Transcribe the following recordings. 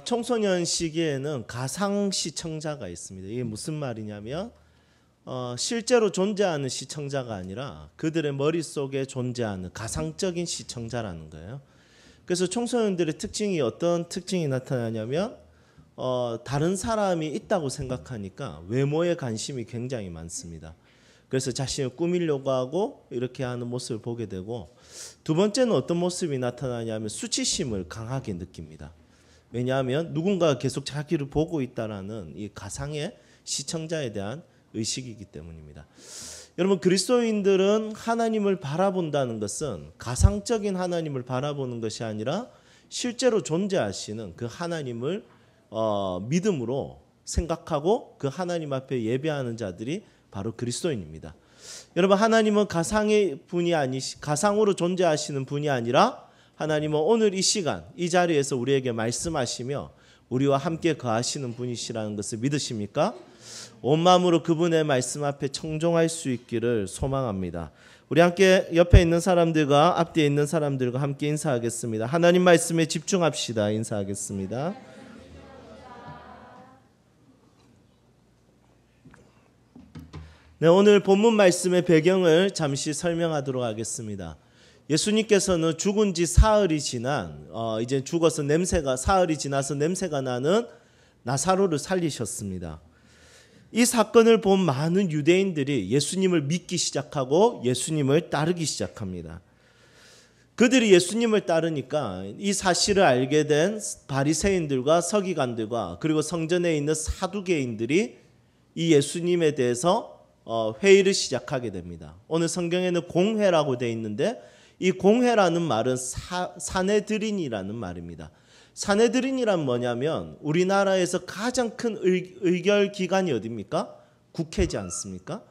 청소년 시기에는 가상 시청자가 있습니다. 이게 무슨 말이냐면 실제로 존재하는 시청자가 아니라 그들의 머릿속에 존재하는 가상적인 시청자라는 거예요. 그래서 청소년들의 특징이 어떤 특징이 나타나냐면 다른 사람이 있다고 생각하니까 외모에 관심이 굉장히 많습니다. 그래서 자신을 꾸미려고 하고 이렇게 하는 모습을 보게 되고, 두 번째는 어떤 모습이 나타나냐면 수치심을 강하게 느낍니다. 왜냐하면 누군가가 계속 자기를 보고 있다라는 이 가상의 시청자에 대한 의식이기 때문입니다. 여러분, 그리스도인들은 하나님을 바라본다는 것은 가상적인 하나님을 바라보는 것이 아니라 실제로 존재하시는 그 하나님을 믿음으로 생각하고 그 하나님 앞에 예배하는 자들이 바로 그리스도인입니다. 여러분, 하나님은 가상으로 존재하시는 분이 아니라 하나님은 오늘 이 시간 이 자리에서 우리에게 말씀하시며 우리와 함께 거하시는 분이시라는 것을 믿으십니까? 온 마음으로 그분의 말씀 앞에 청종할 수 있기를 소망합니다. 우리 함께 옆에 있는 사람들과 앞뒤에 있는 사람들과 함께 인사하겠습니다. 하나님 말씀에 집중합시다. 인사하겠습니다. 네, 오늘 본문 말씀의 배경을 잠시 설명하도록 하겠습니다. 예수님께서는 죽은 지 사흘이 지난 이제 죽어서 사흘이 지나서 냄새가 나는 나사로를 살리셨습니다. 이 사건을 본 많은 유대인들이 예수님을 믿기 시작하고 예수님을 따르기 시작합니다. 그들이 예수님을 따르니까 이 사실을 알게 된 바리새인들과 서기관들과 그리고 성전에 있는 사두개인들이 이 예수님에 대해서 회의를 시작하게 됩니다. 오늘 성경에는 공회라고 되어 있는데 이 공회라는 말은 사내드린이라는 말입니다. 사내드린이란 뭐냐면 우리나라에서 가장 큰 의결 기관이 어디입니까? 국회지 않습니까?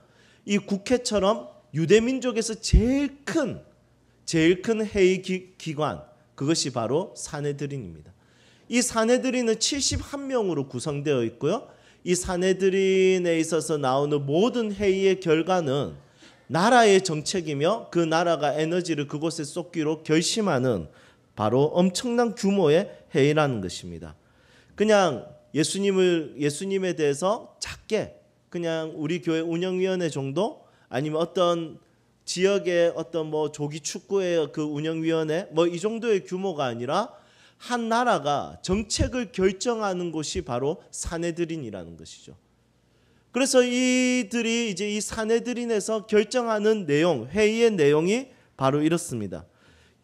이 국회처럼 유대민족에서 제일 큰 회의 기관, 그것이 바로 사내드린입니다. 이 사내드린은 71명으로 구성되어 있고요. 이 사내드린에 있어서 나오는 모든 회의의 결과는 나라의 정책이며 그 나라가 에너지를 그곳에 쏟기로 결심하는 바로 엄청난 규모의 회의라는 것입니다. 그냥 예수님에 대해서 작게 그냥 우리 교회 운영위원회 정도, 아니면 어떤 지역의 어떤 조기 축구의 그 운영위원회 이 정도의 규모가 아니라 한 나라가 정책을 결정하는 곳이 바로 사내드린이라는 것이죠. 그래서 이들이 이제 이 사내드린에서 결정하는 회의의 내용이 바로 이렇습니다.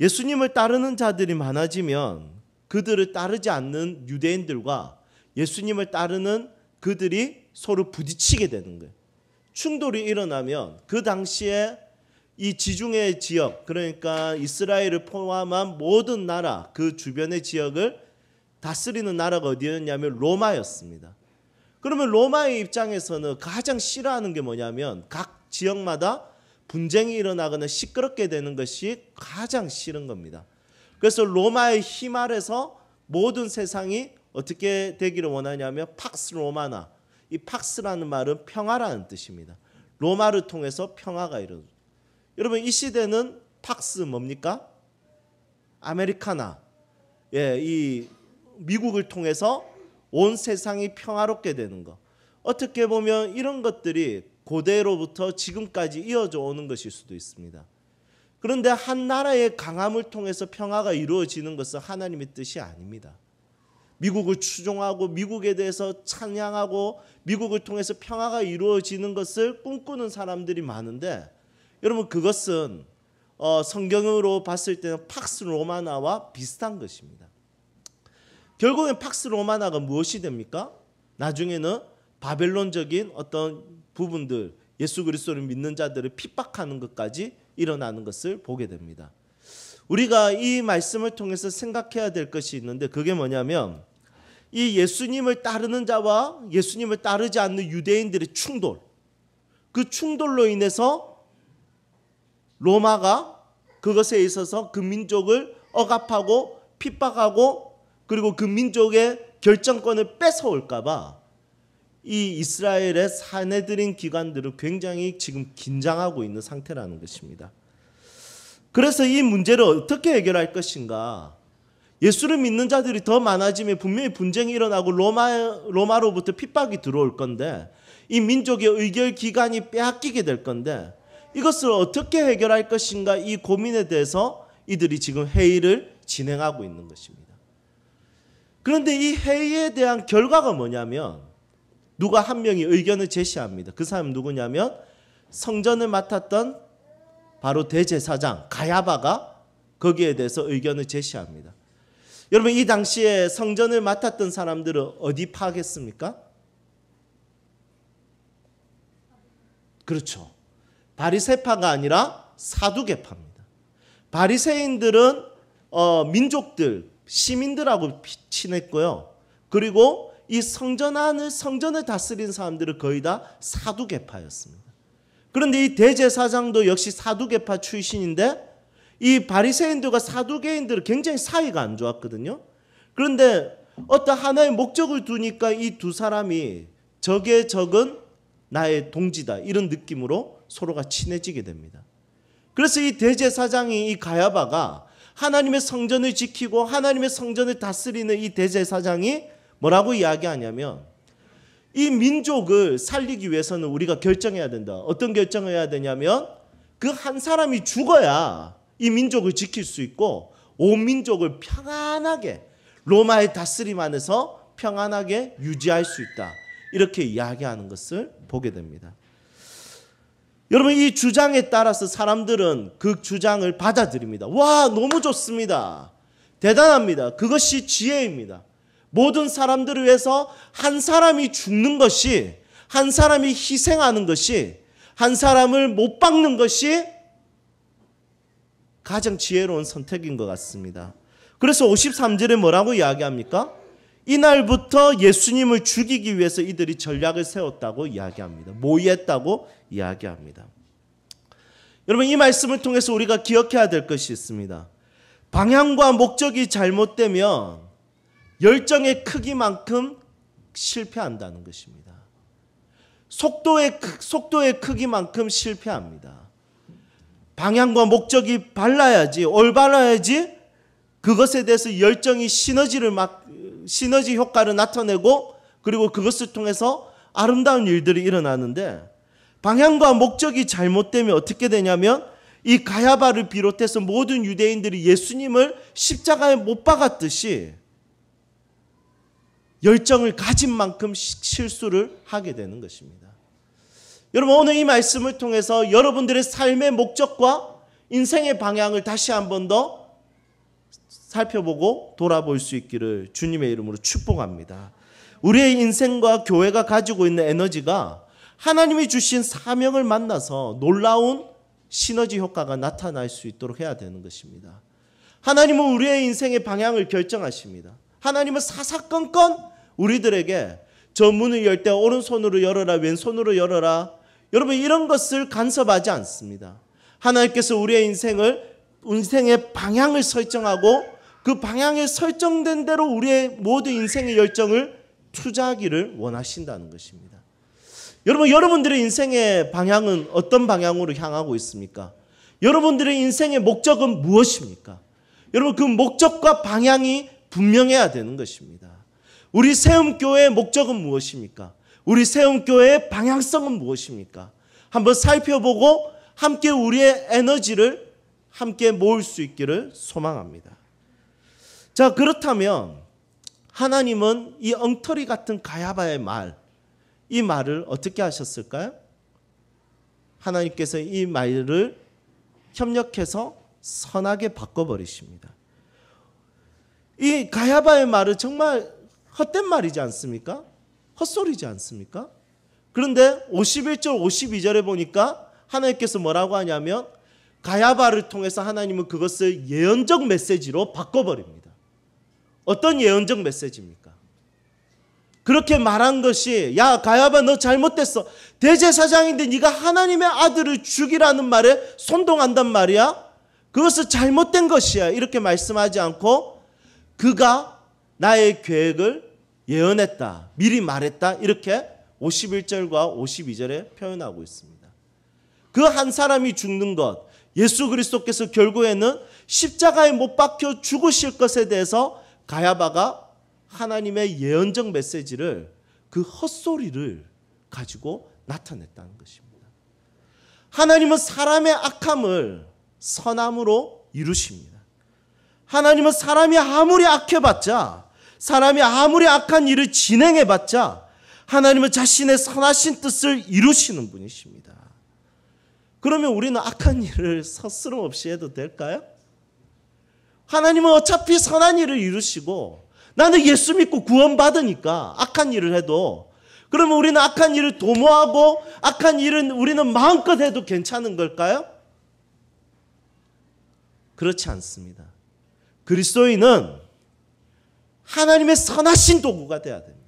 예수님을 따르는 자들이 많아지면 그들을 따르지 않는 유대인들과 예수님을 따르는 그들이 서로 부딪히게 되는 거예요. 충돌이 일어나면 그 당시에 이 지중해 지역, 그러니까 이스라엘을 포함한 모든 나라, 그 주변의 지역을 다스리는 나라가 어디였냐면 로마였습니다. 그러면 로마의 입장에서는 가장 싫어하는 게 뭐냐면 각 지역마다 분쟁이 일어나거나 시끄럽게 되는 것이 가장 싫은 겁니다. 그래서 로마의 힘 아래서 모든 세상이 어떻게 되기를 원하냐면 팍스 로마나, 이 팍스라는 말은 평화라는 뜻입니다. 로마를 통해서 평화가 이루어져요. 여러분, 이 시대는 팍스 뭡니까? 아메리카나. 이 미국을 통해서 온 세상이 평화롭게 되는 것. 어떻게 보면 이런 것들이 고대로부터 지금까지 이어져 오는 것일 수도 있습니다. 그런데 한 나라의 강함을 통해서 평화가 이루어지는 것은 하나님의 뜻이 아닙니다. 미국을 추종하고 미국에 대해서 찬양하고 미국을 통해서 평화가 이루어지는 것을 꿈꾸는 사람들이 많은데, 여러분, 그것은 성경으로 봤을 때는 팍스 로마나와 비슷한 것입니다. 결국엔 팍스 로마나가 무엇이 됩니까? 나중에는 바벨론적인 어떤 부분들, 예수 그리스도를 믿는 자들을 핍박하는 것까지 일어나는 것을 보게 됩니다. 우리가 이 말씀을 통해서 생각해야 될 것이 있는데, 그게 뭐냐면 이 예수님을 따르는 자와 예수님을 따르지 않는 유대인들의 충돌, 그 충돌로 인해서 로마가 그것에 있어서 그 민족을 억압하고 핍박하고 그리고 그 민족의 결정권을 뺏어올까 봐 이 이스라엘의 사내들인 기관들은 굉장히 지금 긴장하고 있는 상태라는 것입니다. 그래서 이 문제를 어떻게 해결할 것인가? 예수를 믿는 자들이 더 많아지면 분명히 분쟁이 일어나고 로마로부터 핍박이 들어올 건데 이 민족의 의결 기관이 빼앗기게 될 건데 이것을 어떻게 해결할 것인가 이 고민에 대해서 이들이 지금 회의를 진행하고 있는 것입니다. 그런데 이 회의에 대한 결과가 뭐냐면 누가 한 명이 의견을 제시합니다. 그 사람은 누구냐면 성전을 맡았던 바로 대제사장 가야바가 거기에 대해서 의견을 제시합니다. 여러분 이 당시에 성전을 맡았던 사람들은 어디 파겠습니까? 그렇죠. 바리새파가 아니라 사두개파입니다. 바리새인들은 민족들, 시민들하고 친했고요. 그리고 이 성전을 다스린 사람들은 거의 다 사두개파였습니다. 그런데 이 대제사장도 역시 사두개파 출신인데 이 바리새인들과 사두개인들은 굉장히 사이가 안 좋았거든요. 그런데 어떤 하나의 목적을 두니까 이 두 사람이 적의 적은 나의 동지다 이런 느낌으로 서로가 친해지게 됩니다. 그래서 이 대제사장이 이 가야바가 하나님의 성전을 지키고 하나님의 성전을 다스리는 이 대제사장이 뭐라고 이야기하냐면 이 민족을 살리기 위해서는 우리가 결정해야 된다. 어떤 결정을 해야 되냐면 그 한 사람이 죽어야 이 민족을 지킬 수 있고 온 민족을 평안하게 로마의 다스림 안에서 평안하게 유지할 수 있다. 이렇게 이야기하는 것을 보게 됩니다. 여러분 이 주장에 따라서 사람들은 그 주장을 받아들입니다. 와 너무 좋습니다. 대단합니다. 그것이 지혜입니다. 모든 사람들을 위해서 한 사람이 죽는 것이 한 사람이 희생하는 것이 한 사람을 못 박는 것이 가장 지혜로운 선택인 것 같습니다. 그래서 53절에 뭐라고 이야기합니까? 이날부터 예수님을 죽이기 위해서 이들이 전략을 세웠다고 이야기합니다. 모의했다고 이야기합니다. 여러분 이 말씀을 통해서 우리가 기억해야 될 것이 있습니다. 방향과 목적이 잘못되면 열정의 크기만큼 실패한다는 것입니다. 속도의 크기만큼 실패합니다. 방향과 목적이 발라야지 올바라야지 그것에 대해서 열정이 시너지 효과를 나타내고 그리고 그것을 통해서 아름다운 일들이 일어나는데 방향과 목적이 잘못되면 어떻게 되냐면 이 가야바를 비롯해서 모든 유대인들이 예수님을 십자가에 못 박았듯이 열정을 가진 만큼 실수를 하게 되는 것입니다. 여러분 오늘 이 말씀을 통해서 여러분들의 삶의 목적과 인생의 방향을 다시 한 번 더 살펴보고 돌아볼 수 있기를 주님의 이름으로 축복합니다. 우리의 인생과 교회가 가지고 있는 에너지가 하나님이 주신 사명을 만나서 놀라운 시너지 효과가 나타날 수 있도록 해야 되는 것입니다. 하나님은 우리의 인생의 방향을 결정하십니다. 하나님은 사사건건 우리들에게 저 문을 열 때 오른손으로 열어라 왼손으로 열어라 여러분 이런 것을 간섭하지 않습니다. 하나님께서 우리의 인생의 방향을 설정하고 그 방향에 설정된 대로 우리의 모든 인생의 열정을 투자하기를 원하신다는 것입니다. 여러분 여러분들의 인생의 방향은 어떤 방향으로 향하고 있습니까? 여러분들의 인생의 목적은 무엇입니까? 여러분 그 목적과 방향이 분명해야 되는 것입니다. 우리 세움교회의 목적은 무엇입니까? 우리 세움교회의 방향성은 무엇입니까? 한번 살펴보고 함께 우리의 에너지를 함께 모을 수 있기를 소망합니다. 자 그렇다면 하나님은 이 엉터리 같은 가야바의 이 말을 어떻게 하셨을까요? 하나님께서 이 말을 협력해서 선하게 바꿔버리십니다. 이 가야바의 말은 정말 헛된 말이지 않습니까? 헛소리지 않습니까? 그런데 51절 52절에 보니까 하나님께서 뭐라고 하냐면 가야바를 통해서 하나님은 그것을 예언적 메시지로 바꿔버립니다. 어떤 예언적 메시지입니까? 그렇게 말한 것이 야 가야바 너 잘못됐어. 대제사장인데 네가 하나님의 아들을 죽이라는 말에 선동한단 말이야. 그것은 잘못된 것이야. 이렇게 말씀하지 않고 그가 나의 계획을 예언했다. 미리 말했다. 이렇게 51절과 52절에 표현하고 있습니다. 그 한 사람이 죽는 것 예수 그리스도께서 결국에는 십자가에 못 박혀 죽으실 것에 대해서 가야바가 하나님의 예언적 메시지를, 그 헛소리를 가지고 나타냈다는 것입니다. 하나님은 사람의 악함을 선함으로 이루십니다. 하나님은 사람이 아무리 악해봤자, 사람이 아무리 악한 일을 진행해봤자 하나님은 자신의 선하신 뜻을 이루시는 분이십니다. 그러면 우리는 악한 일을 서스럼 없이 해도 될까요? 하나님은 어차피 선한 일을 이루시고 나는 예수 믿고 구원받으니까 악한 일을 해도, 그러면 우리는 악한 일을 도모하고 악한 일은 우리는 마음껏 해도 괜찮은 걸까요? 그렇지 않습니다. 그리스도인은 하나님의 선하신 도구가 되어야 됩니다.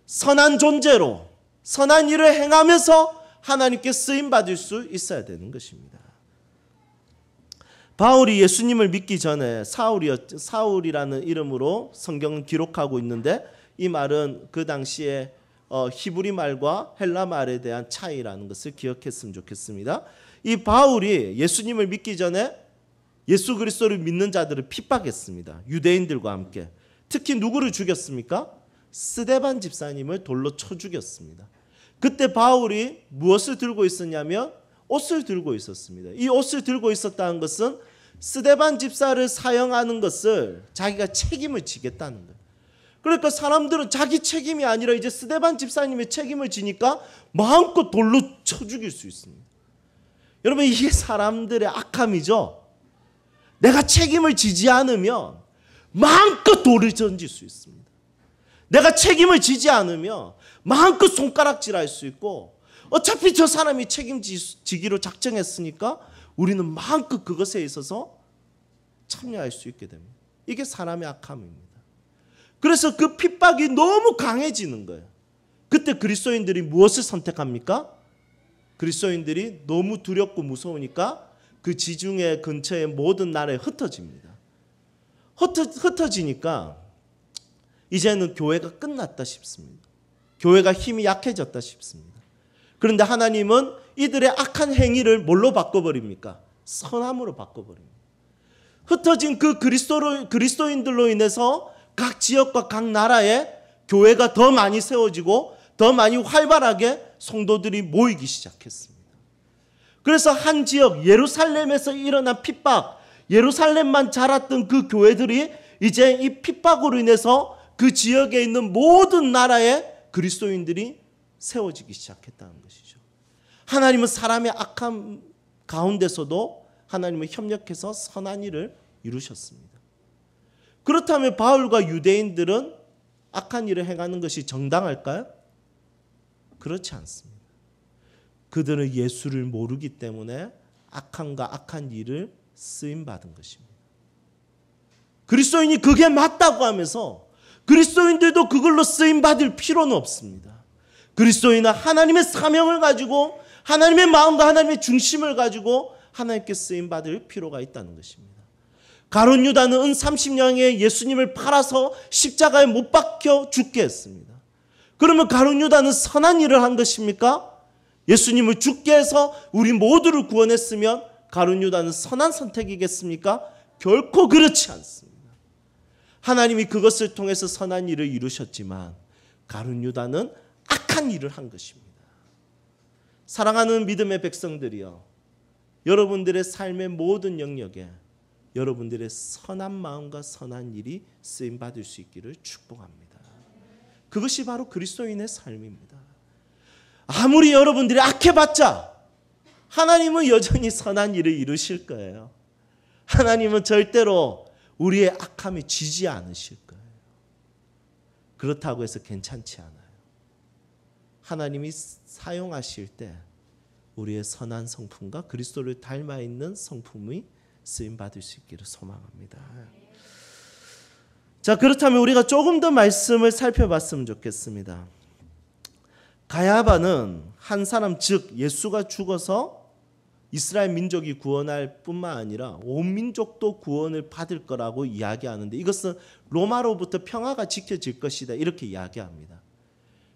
선한 존재로 선한 일을 행하면서 하나님께 쓰임받을 수 있어야 되는 것입니다. 바울이 예수님을 믿기 전에 사울이라는 이름으로 성경은 기록하고 있는데, 이 말은 그 당시에 히브리 말과 헬라 말에 대한 차이라는 것을 기억했으면 좋겠습니다. 이 바울이 예수님을 믿기 전에 예수 그리스도를 믿는 자들을 핍박했습니다. 유대인들과 함께. 특히 누구를 죽였습니까? 스데반 집사님을 돌로 쳐 죽였습니다. 그때 바울이 무엇을 들고 있었냐면 옷을 들고 있었습니다. 이 옷을 들고 있었다는 것은 스데반 집사를 사형하는 것을 자기가 책임을 지겠다는 거예요. 그러니까 사람들은 자기 책임이 아니라 이제 스데반 집사님의 책임을 지니까 마음껏 돌로 쳐 죽일 수 있습니다. 여러분, 이게 사람들의 악함이죠. 내가 책임을 지지 않으면 마음껏 돌을 던질 수 있습니다. 내가 책임을 지지 않으면 마음껏 손가락질할 수 있고, 어차피 저 사람이 책임지기로 작정했으니까 우리는 마음껏 그것에 있어서 참여할 수 있게 됩니다. 이게 사람의 악함입니다. 그래서 그 핍박이 너무 강해지는 거예요. 그때 그리스도인들이 무엇을 선택합니까? 그리스도인들이 너무 두렵고 무서우니까 그 지중해 근처의 모든 나라에 흩어집니다. 흩어지니까 이제는 교회가 끝났다 싶습니다. 교회가 힘이 약해졌다 싶습니다. 그런데 하나님은 이들의 악한 행위를 뭘로 바꿔버립니까? 선함으로 바꿔버립니다. 흩어진 그 그리스도인들로 인해서 각 지역과 각 나라에 교회가 더 많이 세워지고 더 많이 활발하게 성도들이 모이기 시작했습니다. 그래서 한 지역 예루살렘에서 일어난 핍박, 예루살렘만 자랐던 그 교회들이 이제 이 핍박으로 인해서 그 지역에 있는 모든 나라에 그리스도인들이 세워지기 시작했다는 것이죠. 하나님은 사람의 악함 가운데서도 하나님은 협력해서 선한 일을 이루셨습니다. 그렇다면 바울과 유대인들은 악한 일을 행하는 것이 정당할까요? 그렇지 않습니다. 그들은 예수를 모르기 때문에 악함과 악한 일을 쓰임받은 것입니다. 그리스도인이 그게 맞다고 하면서 그리스도인들도 그걸로 쓰임받을 필요는 없습니다. 그리스도인은 하나님의 사명을 가지고 하나님의 마음과 하나님의 중심을 가지고 하나님께 쓰임받을 필요가 있다는 것입니다. 가룟 유다는 은 30냥에 예수님을 팔아서 십자가에 못 박혀 죽게 했습니다. 그러면 가룟 유다는 선한 일을 한 것입니까? 예수님을 죽게 해서 우리 모두를 구원했으면 가룟 유다는 선한 선택이겠습니까? 결코 그렇지 않습니다. 하나님이 그것을 통해서 선한 일을 이루셨지만 가룟 유다는 악한 일을 한 것입니다. 사랑하는 믿음의 백성들이여, 여러분들의 삶의 모든 영역에 여러분들의 선한 마음과 선한 일이 쓰임받을 수 있기를 축복합니다. 그것이 바로 그리스도인의 삶입니다. 아무리 여러분들이 악해봤자 하나님은 여전히 선한 일을 이루실 거예요. 하나님은 절대로 우리의 악함에 지지 않으실 거예요. 그렇다고 해서 괜찮지 않아요. 하나님이 사용하실 때 우리의 선한 성품과 그리스도를 닮아 있는 성품이 쓰임받을 수 있기를 소망합니다. 자, 그렇다면 우리가 조금 더 말씀을 살펴봤으면 좋겠습니다. 가야바는 한 사람, 즉 예수가 죽어서 이스라엘 민족이 구원할 뿐만 아니라 온 민족도 구원을 받을 거라고 이야기하는데, 이것은 로마로부터 평화가 지켜질 것이다 이렇게 이야기합니다.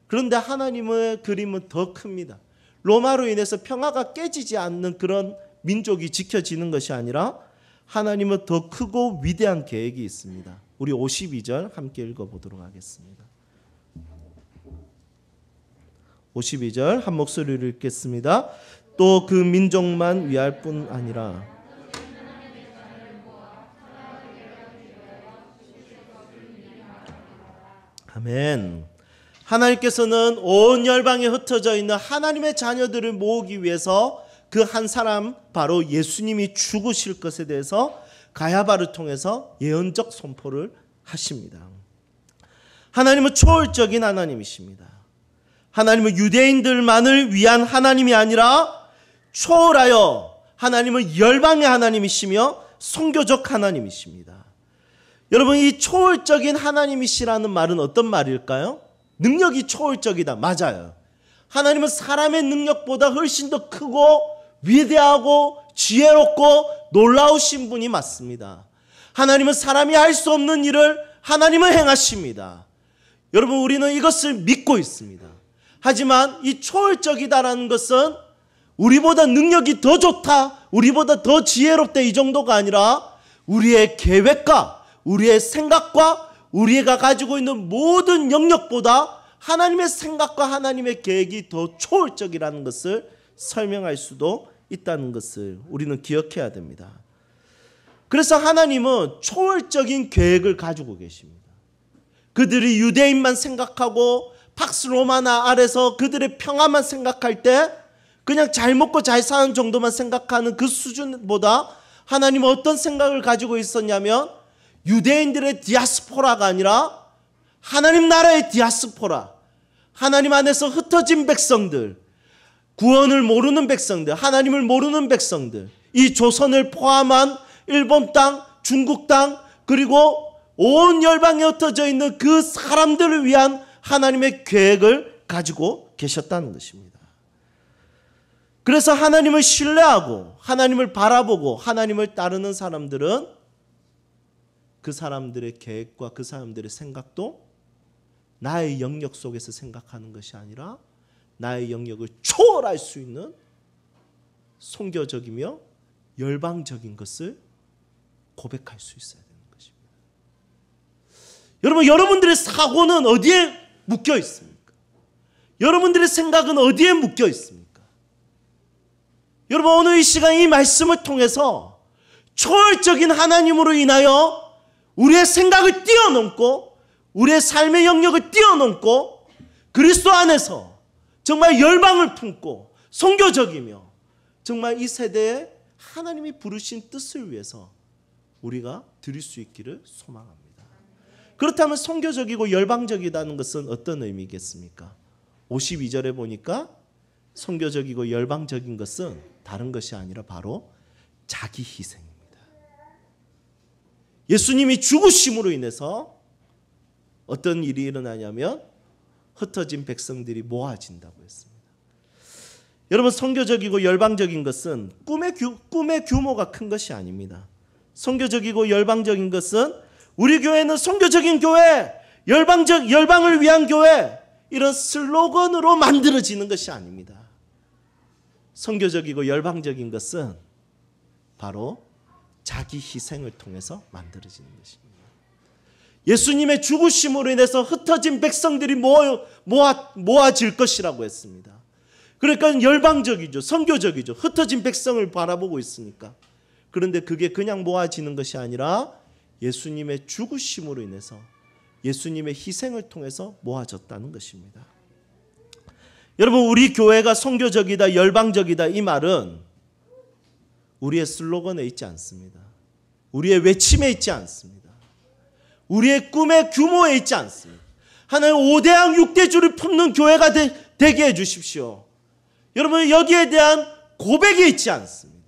그런데 하나님의 그림은 더 큽니다. 로마로 인해서 평화가 깨지지 않는 그런 민족이 지켜지는 것이 아니라 하나님은 더 크고 위대한 계획이 있습니다. 우리 52절 함께 읽어보도록 하겠습니다. 52절 한 목소리로 읽겠습니다. 또 그 민족만 위할 뿐 아니라 아멘. 하나님께서는 온 열방에 흩어져 있는 하나님의 자녀들을 모으기 위해서 그 한 사람 바로 예수님이 죽으실 것에 대해서 가야바를 통해서 예언적 선포를 하십니다. 하나님은 초월적인 하나님이십니다. 하나님은 유대인들만을 위한 하나님이 아니라 초월하여 하나님은 열방의 하나님이시며 선교적 하나님이십니다. 여러분, 이 초월적인 하나님이시라는 말은 어떤 말일까요? 능력이 초월적이다. 맞아요. 하나님은 사람의 능력보다 훨씬 더 크고 위대하고 지혜롭고 놀라우신 분이 맞습니다. 하나님은 사람이 할 수 없는 일을 하나님은 행하십니다. 여러분, 우리는 이것을 믿고 있습니다. 하지만 이 초월적이다라는 것은 우리보다 능력이 더 좋다, 우리보다 더 지혜롭다 이 정도가 아니라 우리의 계획과 우리의 생각과 우리가 가지고 있는 모든 영역보다 하나님의 생각과 하나님의 계획이 더 초월적이라는 것을 설명할 수도 있다는 것을 우리는 기억해야 됩니다. 그래서 하나님은 초월적인 계획을 가지고 계십니다. 그들이 유대인만 생각하고 팍스 로마나 아래서 그들의 평화만 생각할 때 그냥 잘 먹고 잘 사는 정도만 생각하는 그 수준보다 하나님은 어떤 생각을 가지고 있었냐면 유대인들의 디아스포라가 아니라 하나님 나라의 디아스포라, 하나님 안에서 흩어진 백성들, 구원을 모르는 백성들, 하나님을 모르는 백성들, 이 조선을 포함한 일본 땅, 중국 땅, 그리고 온 열방에 흩어져 있는 그 사람들을 위한 하나님의 계획을 가지고 계셨다는 것입니다. 그래서 하나님을 신뢰하고 하나님을 바라보고 하나님을 따르는 사람들은 그 사람들의 계획과 그 사람들의 생각도 나의 영역 속에서 생각하는 것이 아니라 나의 영역을 초월할 수 있는 선교적이며 열방적인 것을 고백할 수 있어야 되는 것입니다. 여러분, 여러분들의 사고는 어디에 묶여 있습니까? 여러분들의 생각은 어디에 묶여 있습니까? 여러분, 오늘 이 시간 이 말씀을 통해서 초월적인 하나님으로 인하여 우리의 생각을 뛰어넘고 우리의 삶의 영역을 뛰어넘고 그리스도 안에서 정말 열방을 품고 선교적이며 정말 이 세대에 하나님이 부르신 뜻을 위해서 우리가 드릴 수 있기를 소망합니다. 그렇다면 선교적이고 열방적이라는 것은 어떤 의미겠습니까? 52절에 보니까 선교적이고 열방적인 것은 다른 것이 아니라 바로 자기 희생입니다. 예수님이 죽으심으로 인해서 어떤 일이 일어나냐면 흩어진 백성들이 모아진다고 했습니다. 여러분, 선교적이고 열방적인 것은 꿈의 규모가 큰 것이 아닙니다. 선교적이고 열방적인 것은 우리 교회는 선교적인 교회, 열방을 위한 교회, 이런 슬로건으로 만들어지는 것이 아닙니다. 선교적이고 열방적인 것은 바로 자기 희생을 통해서 만들어지는 것입니다. 예수님의 죽으심으로 인해서 흩어진 백성들이 모아질 것이라고 했습니다. 그러니까 열방적이죠. 선교적이죠. 흩어진 백성을 바라보고 있으니까. 그런데 그게 그냥 모아지는 것이 아니라 예수님의 죽으심으로 인해서 예수님의 희생을 통해서 모아졌다는 것입니다. 여러분, 우리 교회가 선교적이다, 열방적이다 이 말은 우리의 슬로건에 있지 않습니다. 우리의 외침에 있지 않습니다. 우리의 꿈의 규모에 있지 않습니다. 하나님 5대양 6대주를 품는 교회가 되게 해 주십시오. 여러분, 여기에 대한 고백이 있지 않습니다.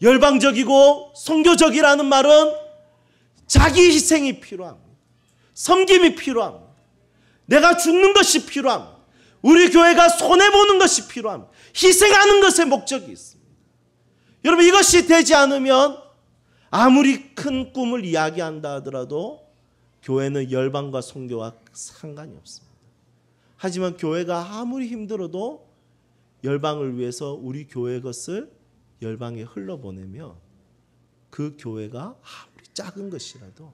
열방적이고 선교적이라는 말은 자기 희생이 필요합니다. 섬김이 필요합니다. 내가 죽는 것이 필요합니다. 우리 교회가 손해보는 것이 필요합니다. 희생하는 것에 목적이 있습니다. 여러분, 이것이 되지 않으면 아무리 큰 꿈을 이야기한다 하더라도 교회는 열방과 선교와 상관이 없습니다. 하지만 교회가 아무리 힘들어도 열방을 위해서 우리 교회 것을 열방에 흘러보내며 그 교회가 아무리 작은 것이라도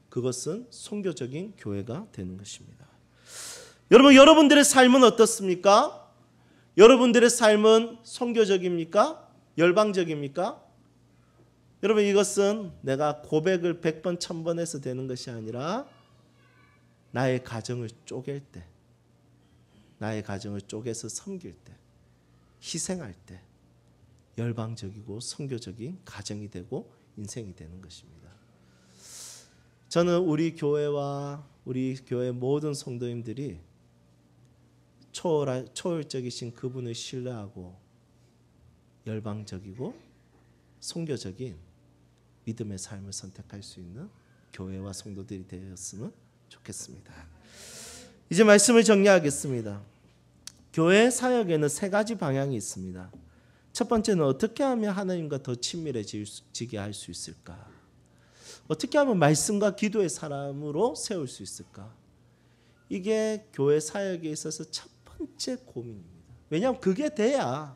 그것은 선교적인 교회가 되는 것입니다. 여러분, 여러분들의 삶은 어떻습니까? 여러분들의 삶은 선교적입니까? 열방적입니까? 여러분, 이것은 내가 고백을 100번 1000번 해서 되는 것이 아니라 나의 가정을 쪼갤 때, 나의 가정을 쪼개서 섬길 때, 희생할 때 열방적이고 선교적인 가정이 되고 인생이 되는 것입니다. 저는 우리 교회와 우리 교회 모든 성도님들이 초월적이신 그분을 신뢰하고 열방적이고 선교적인 믿음의 삶을 선택할 수 있는 교회와 성도들이 되었으면 좋겠습니다. 이제 말씀을 정리하겠습니다. 교회 사역에는 3가지 방향이 있습니다. 첫 번째는 어떻게 하면 하나님과 더 친밀해지게 할 수 있을까? 어떻게 하면 말씀과 기도의 사람으로 세울 수 있을까? 이게 교회 사역에 있어서 첫 번째 고민입니다. 왜냐하면 그게 돼야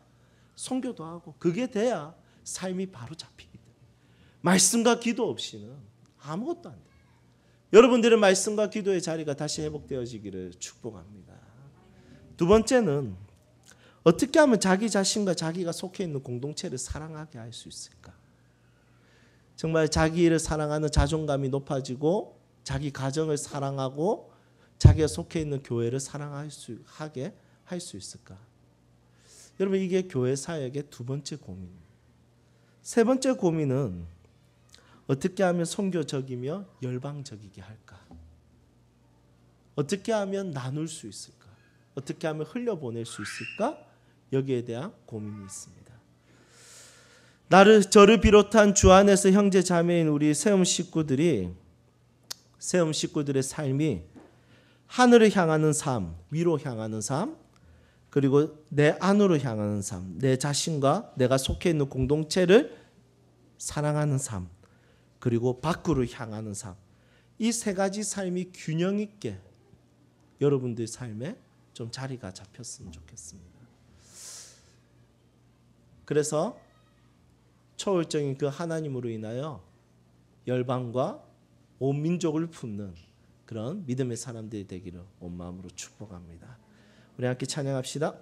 선교도 하고 그게 돼야 삶이 바로 잡히기 때문에 말씀과 기도 없이는 아무것도 안 돼요. 여러분들의 말씀과 기도의 자리가 다시 회복되어지기를 축복합니다. 두 번째는 어떻게 하면 자기 자신과 자기가 속해 있는 공동체를 사랑하게 할 수 있을까? 정말 자기를 사랑하는 자존감이 높아지고 자기 가정을 사랑하고 자기가 속해 있는 교회를 사랑하게 할 수 있을까? 여러분, 이게 교회 사역의 두 번째 고민입니다. 세 번째 고민은 어떻게 하면 선교적이며 열방적이게 할까? 어떻게 하면 나눌 수 있을까? 어떻게 하면 흘려보낼 수 있을까? 여기에 대한 고민이 있습니다. 저를 비롯한 주 안에서 형제 자매인 우리 세움 식구들의 삶이 하늘을 향하는 삶, 위로 향하는 삶, 그리고 내 안으로 향하는 삶, 내 자신과 내가 속해 있는 공동체를 사랑하는 삶, 그리고 밖으로 향하는 삶, 이 3가지 삶이 균형 있게 여러분들 삶에 좀 자리가 잡혔으면 좋겠습니다. 그래서 초월적인 그 하나님으로 인하여 열방과 온 민족을 품는 그런 믿음의 사람들이 되기를 온 마음으로 축복합니다. 우리 함께 찬양합시다.